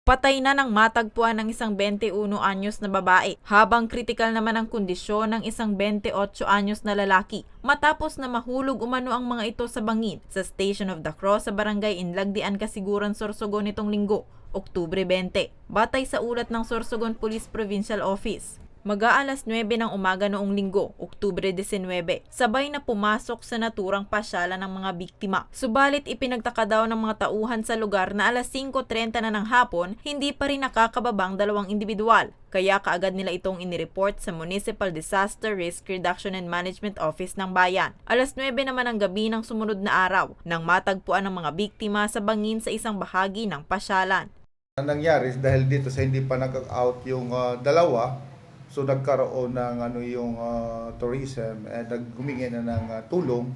Patay na nang matagpuan ng isang 21 anyos na babae, habang kritikal naman ang kondisyon ng isang 28 anyos na lalaki matapos na mahulog umano ang mga ito sa bangin sa Station of the Cross sa barangay Inlagdian, Kasiguran, Sorsogon nitong Linggo, Oktubre 20. Batay sa ulat ng Sorsogon Police Provincial Office. Mag-aalas 9 ng umaga noong Linggo, Oktubre 19, sabay na pumasok sa naturang pasyalan ng mga biktima. Subalit ipinagtaka daw ng mga tauhan sa lugar na alas 5:30 na ng hapon, hindi pa rin nakakababang dalawang individual. Kaya kaagad nila itong inireport sa Municipal Disaster Risk Reduction and Management Office ng bayan. Alas 9 naman ng gabi ng sumunod na araw nang matagpuan ng mga biktima sa bangin sa isang bahagi ng pasyalan. Ang nangyari dahil dito sa hindi pa nag-out yung dalawa, so nagkaroon ng yung tourism at naghumingi na ng tulong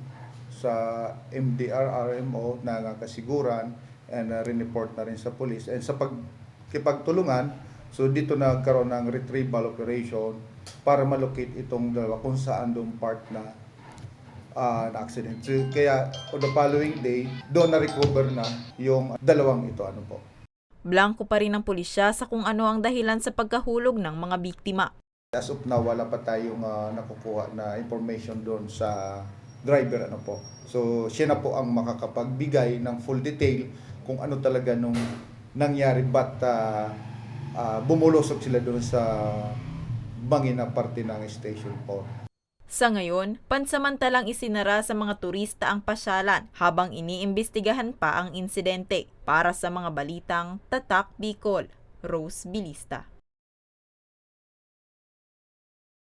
sa MDR-RMO ng Kasiguran and rineport na rin sa police. And sa pagkipagtulungan, so dito nagkaroon ng retrieval operation para malocate itong dalawa kung saan doon part na accident. So, kaya on the following day, doon na-recover na yung dalawang ito. Blanco pa rin ang pulisya sa kung ano ang dahilan sa pagkahulog ng mga biktima. As of now, wala pa tayong nakukuha na information doon sa driver. So, siya na po ang makakapagbigay ng full detail kung ano talaga nung nangyari, ba't bumulusok sila doon sa bangin na parte ng Station 4. Sa ngayon, pansamantalang isinara sa mga turista ang pasyalan habang iniimbestigahan pa ang insidente. Para sa mga balitang Tatak Bicol, Rose Bilista.